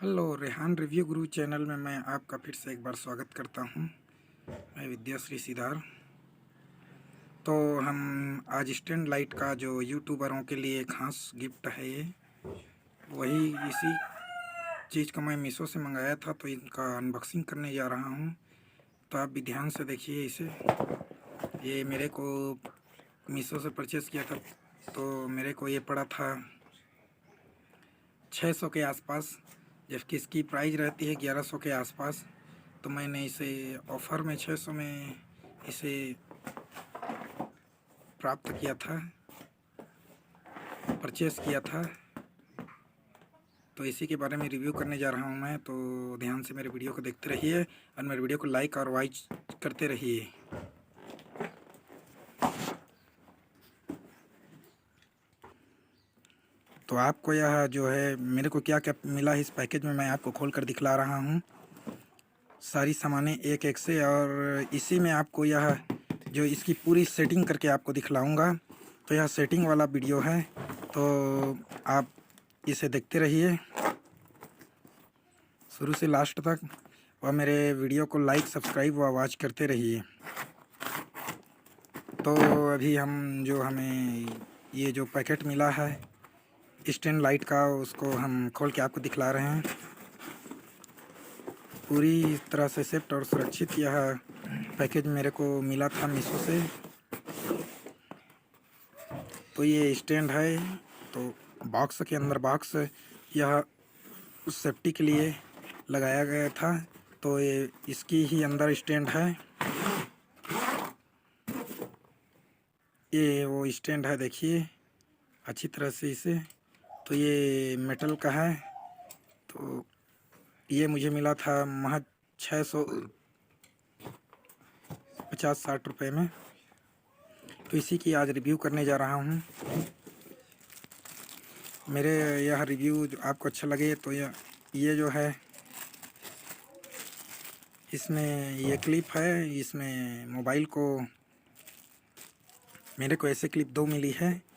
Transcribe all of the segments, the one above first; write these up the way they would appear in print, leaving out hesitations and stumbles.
Hello, Rehan review गुरु channel में मैं आपका फिर से एक बार स्वागत करता हूं। मैं विद्याश्री सिद्धार्थ। तो हम आज स्टैंड लाइट का जो यूट्यूबरों के लिए खास गिफ्ट है, ये वही इसी चीज़ को मैं मीशो से मंगाया था, तो इनका अनबॉक्सिंग करने जा रहा हूं। तो आप भी ध्यान से देखिए इसे। ये मेरे को मीशो से परचेज़ किया था, तो मेरे को ये पड़ा था 600 के आसपास, जबकि इसकी प्राइस रहती है 1100 के आसपास। तो मैंने इसे ऑफ़र में 600 में इसे प्राप्त किया था, परचेज़ किया था। तो इसी के बारे में रिव्यू करने जा रहा हूँ मैं। तो ध्यान से मेरे वीडियो को देखते रहिए और मेरे वीडियो को लाइक और वॉच करते रहिए। तो आपको यह जो है मेरे को क्या क्या मिला है इस पैकेज में, मैं आपको खोल कर दिखला रहा हूँ। सारी सामानें एक एक से, और इसी में आपको यह जो इसकी पूरी सेटिंग करके आपको दिखलाऊंगा। तो यह सेटिंग वाला वीडियो है, तो आप इसे देखते रहिए शुरू से लास्ट तक, और मेरे वीडियो को लाइक, सब्सक्राइब व वॉच करते रहिए। तो अभी हमें ये जो पैकेट मिला है स्टैंड लाइट का, उसको हम खोल के आपको दिखला रहे हैं। पूरी तरह से सेफ्ट और सुरक्षित यह पैकेज मेरे को मिला था मीशो से। तो ये स्टैंड है, तो बॉक्स के अंदर बॉक्स यह सेफ्टी के लिए लगाया गया था। तो ये इसकी ही अंदर स्टैंड है, ये वो स्टैंड है, देखिए अच्छी तरह से इसे। तो ये मेटल का है। तो ये मुझे मिला था महज 650-60 रुपये में। तो इसी की आज रिव्यू करने जा रहा हूँ। मेरे यह रिव्यू जो आपको अच्छा लगे तो ये जो है, इसमें ये क्लिप है। इसमें मोबाइल को मेरे को ऐसे क्लिप 2 मिली है।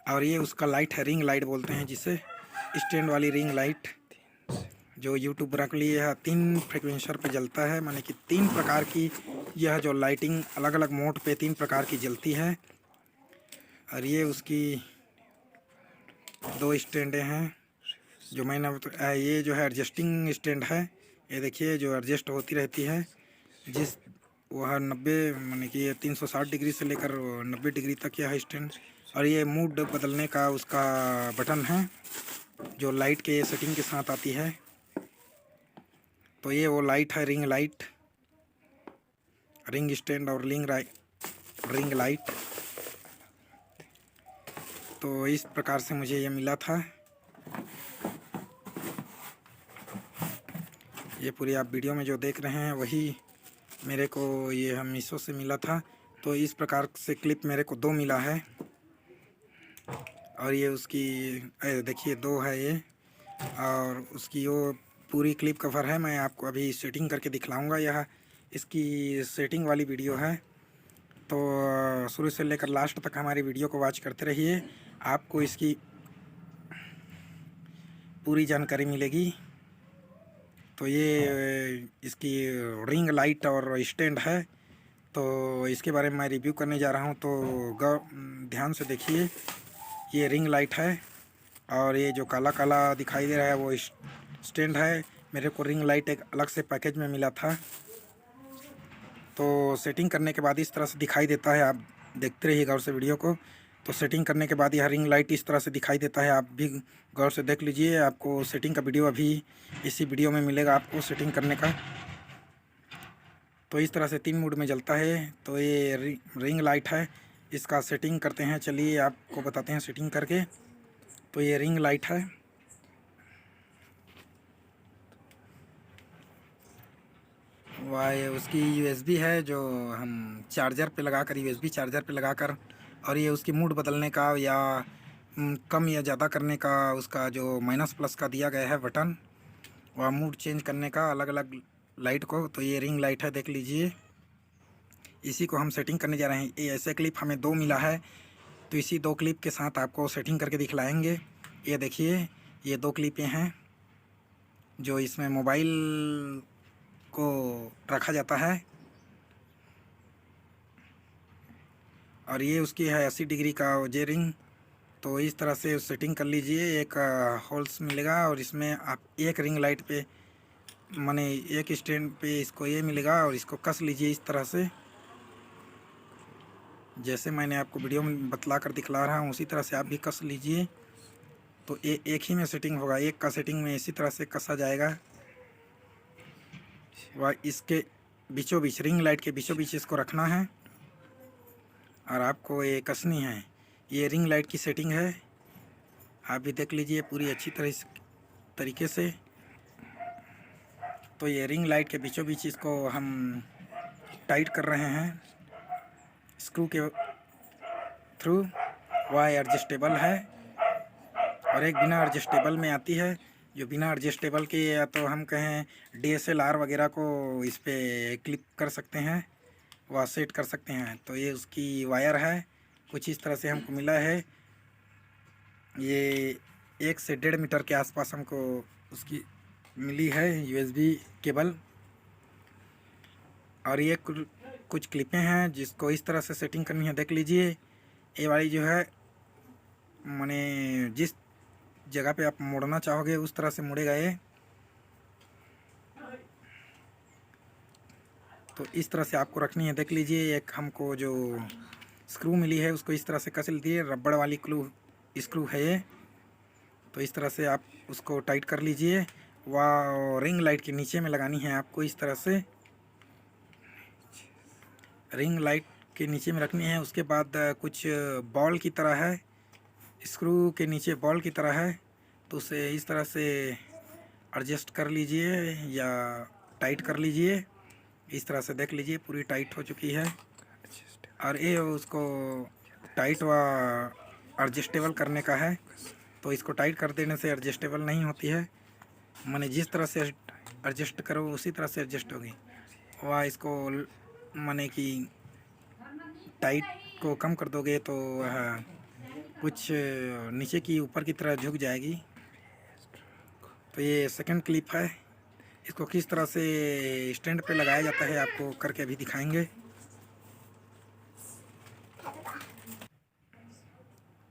और ये उसका लाइट है, रिंग लाइट बोलते हैं जिसे, स्टैंड वाली रिंग लाइट जो यूट्यूबर के लिए 3 फ्रिक्वेंसर पे जलता है, माने कि 3 प्रकार की यह जो लाइटिंग अलग अलग मोड पे 3 प्रकार की जलती है। और ये उसकी 2 स्टैंडे हैं जो मैंने ये जो है एडजस्टिंग स्टैंड है। ये देखिए जो एडजस्ट होती रहती है, जिस वह 90 माने कि ये 360 डिग्री से लेकर 90 डिग्री तक यह स्टैंड। और ये मूड बदलने का उसका बटन है जो लाइट के सेटिंग के साथ आती है। तो ये वो लाइट है, रिंग लाइट, रिंग स्टैंड और रिंग लाइट। तो इस प्रकार से मुझे ये मिला था। ये पूरी आप वीडियो में जो देख रहे हैं वही मेरे को ये हम मीशो से मिला था। तो इस प्रकार से क्लिप मेरे को 2 मिला है। और ये उसकी देखिए 2 है ये, और उसकी वो पूरी क्लिप कवर है। मैं आपको अभी सेटिंग करके दिखलाऊंगा। यह इसकी सेटिंग वाली वीडियो है। तो शुरू से लेकर लास्ट तक हमारी वीडियो को वॉच करते रहिए, आपको इसकी पूरी जानकारी मिलेगी। तो ये इसकी रिंग लाइट और स्टैंड है, तो इसके बारे में मैं रिव्यू करने जा रहा हूँ। तो ध्यान से देखिए, ये रिंग लाइट है और ये जो काला काला दिखाई दे रहा है वो स्टैंड है। मेरे को रिंग लाइट एक अलग से पैकेज में मिला था। तो सेटिंग करने के बाद इस तरह से दिखाई देता है, आप देखते रहिए गौर से वीडियो को। तो सेटिंग करने के बाद यह रिंग लाइट इस तरह से दिखाई देता है, आप भी गौर से देख लीजिए। आपको सेटिंग का वीडियो अभी इसी वीडियो में मिलेगा आपको सेटिंग करने का। तो इस तरह से 3 मोड में जलता है। तो ये रिंग लाइट है, इसका सेटिंग करते हैं। चलिए आपको बताते हैं सेटिंग करके। तो ये रिंग लाइट है, वह उसकी यूएसबी है जो हम चार्जर पे लगाकर, यूएसबी चार्जर पे लगाकर, और ये उसकी मूड बदलने का या कम या ज़्यादा करने का उसका जो माइनस प्लस का दिया गया है बटन, वह मूड चेंज करने का अलग अलग लाइट को। तो ये रिंग लाइट है, देख लीजिए। इसी को हम सेटिंग करने जा रहे हैं। ये ऐसे क्लिप हमें 2 मिला है। तो इसी 2 क्लिप के साथ आपको सेटिंग करके दिखलाएंगे। ये देखिए, ये 2 क्लिपें हैं जो इसमें मोबाइल को रखा जाता है, और ये उसकी है 80 डिग्री का जे रिंग। तो इस तरह से सेटिंग कर लीजिए। एक होल्स मिलेगा और इसमें आप एक रिंग लाइट पे माने एक स्टैंड पे इसको ये मिलेगा, और इसको कस लीजिए इस तरह से, जैसे मैंने आपको वीडियो में बतला कर दिखला रहा हूँ उसी तरह से आप भी कस लीजिए। तो एक ही में सेटिंग होगा, एक का सेटिंग में इसी तरह से कसा जाएगा। वह इसके बीचों बीच, रिंग लाइट के बीचों बीच इसको रखना है और आपको ये कसनी है। ये रिंग लाइट की सेटिंग है, आप भी देख लीजिए पूरी अच्छी तरीके से। तो ये रिंग लाइट के बीचों बीच इसको हम टाइट कर रहे हैं स्क्रू के थ्रू। वह एडजस्टेबल है, और एक बिना एडजस्टेबल में आती है, जो बिना एडजस्टेबल के या तो हम कहें DSLR वगैरह को इस पर क्लिप कर सकते हैं, वह सेट कर सकते हैं। तो ये उसकी वायर है, कुछ इस तरह से हमको मिला है। ये 1 से 1.5 मीटर के आसपास हमको उसकी मिली है USB केबल। और ये कुछ क्लिपें हैं जिसको इस तरह से सेटिंग करनी है, देख लीजिए। ये वाली जो है माने जिस जगह पे आप मोड़ना चाहोगे उस तरह से मुड़ेगा ये। तो इस तरह से आपको रखनी है, देख लीजिए। एक हमको जो स्क्रू मिली है उसको इस तरह से कस लीजिए, रबड़ वाली स्क्रू है ये। तो इस तरह से आप उसको टाइट कर लीजिए। वह रिंग लाइट के नीचे में लगानी है आपको, इस तरह से रिंग लाइट के नीचे में रखनी है। उसके बाद कुछ बॉल की तरह है, स्क्रू के नीचे बॉल की तरह है, तो उसे इस तरह से एडजस्ट कर लीजिए या टाइट कर लीजिए। इस तरह से देख लीजिए पूरी टाइट हो चुकी है। और ये उसको टाइट व एडजस्टेबल करने का है, तो इसको टाइट कर देने से एडजस्टेबल नहीं होती है। माने जिस तरह से एडजस्ट करो उसी तरह से एडजस्ट होगी। वह इसको माने कि टाइट को कम कर दोगे तो वह कुछ नीचे की ऊपर की तरह झुक जाएगी। तो ये सेकंड क्लिप है, इसको किस तरह से स्टैंड पे लगाया जाता है आपको करके अभी दिखाएंगे।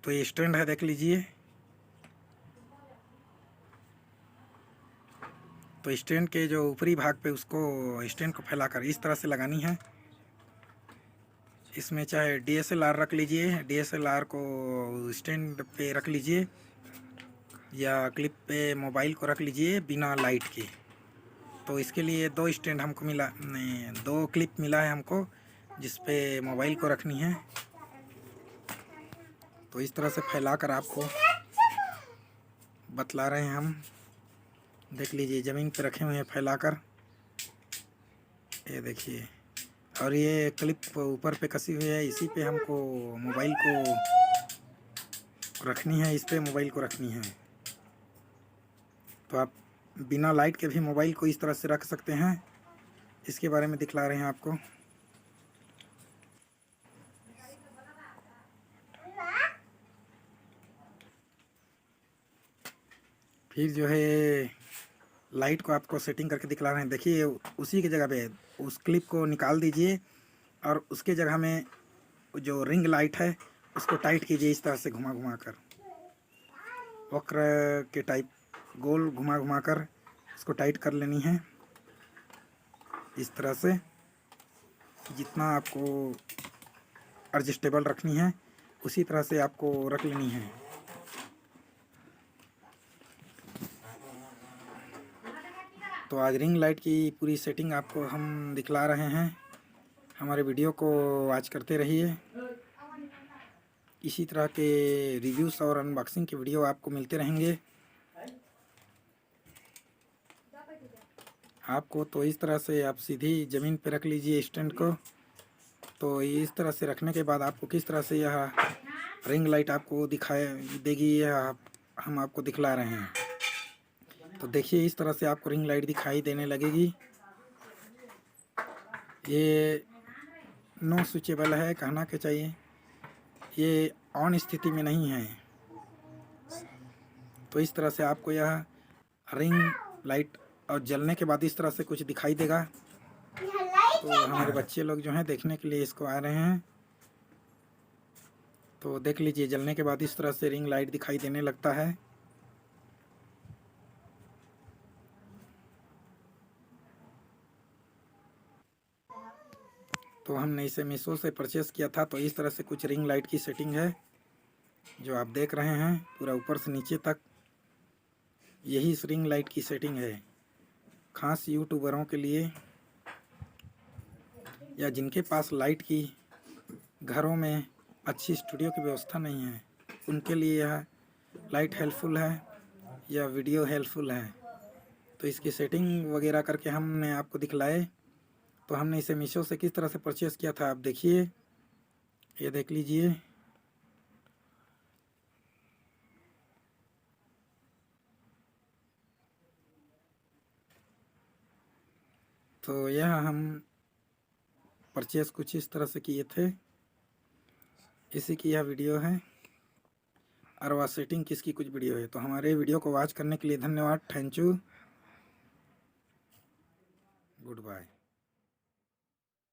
तो ये स्टैंड है, देख लीजिए। तो स्टैंड के जो ऊपरी भाग पे उसको स्टैंड को फैलाकर इस तरह से लगानी है। इसमें चाहे DSLR रख लीजिए, DSLR को स्टैंड पे रख लीजिए, या क्लिप पे मोबाइल को रख लीजिए बिना लाइट के। तो इसके लिए 2 स्टैंड हमको मिला, नहीं 2 क्लिप मिला है हमको जिस पे मोबाइल को रखनी है। तो इस तरह से फैलाकर आपको बतला रहे हैं हम, देख लीजिए। ज़मीन पे रखे हुए हैं फैलाकर, ये देखिए। और ये क्लिप ऊपर पे कसी हुई है, इसी पे हमको मोबाइल को रखनी है, इस पे मोबाइल को रखनी है। तो आप बिना लाइट के भी मोबाइल को इस तरह से रख सकते हैं, इसके बारे में दिखला रहे हैं आपको। फिर जो है लाइट को आपको सेटिंग करके दिखला रहे हैं, देखिए। उसी की जगह पे उस क्लिप को निकाल दीजिए और उसके जगह में जो रिंग लाइट है उसको टाइट कीजिए इस तरह से घुमा घुमा कर, वक्र के टाइप गोल घुमा घुमा कर इसको टाइट कर लेनी है इस तरह से। जितना आपको एडजस्टेबल रखनी है उसी तरह से आपको रख लेनी है। तो आज रिंग लाइट की पूरी सेटिंग आपको हम दिखला रहे हैं। हमारे वीडियो को वॉच करते रहिए। इसी तरह के रिव्यूज़ और अनबॉक्सिंग के वीडियो आपको मिलते रहेंगे। आपको तो इस तरह से आप सीधी ज़मीन पे रख लीजिए स्टैंड को। तो इस तरह से रखने के बाद आपको किस तरह से यह रिंग लाइट आपको दिखाए देगी, यह हम आपको दिखला रहे हैं। तो देखिए इस तरह से आपको रिंग लाइट दिखाई देने लगेगी। ये नो स्विचेबल है, कहना क्या चाहिए। ये ऑन स्थिति में नहीं है। तो इस तरह से आपको यह रिंग लाइट और जलने के बाद इस तरह से कुछ दिखाई देगा। तो हमारे बच्चे लोग जो हैं देखने के लिए इसको आ रहे हैं। तो देख लीजिए, जलने के बाद इस तरह से रिंग लाइट दिखाई देने लगता है। तो हमने इसे मीशो से परचेस किया था। तो इस तरह से कुछ रिंग लाइट की सेटिंग है जो आप देख रहे हैं, पूरा ऊपर से नीचे तक यही इस रिंग लाइट की सेटिंग है। खास यूट्यूबरों के लिए या जिनके पास लाइट की घरों में अच्छी स्टूडियो की व्यवस्था नहीं है, उनके लिए यह लाइट हेल्पफुल है या वीडियो हेल्पफुल है। तो इसकी सेटिंग वगैरह करके हमने आपको दिखलाए। तो हमने इसे मीशो से किस तरह से परचेस किया था आप देखिए, ये देख लीजिए। तो यह हम परचेस कुछ इस तरह से किए थे, इसी की यह वीडियो है और वह सेटिंग किसकी कुछ वीडियो है। तो हमारे वीडियो को वॉच करने के लिए धन्यवाद। Thank you, good bye.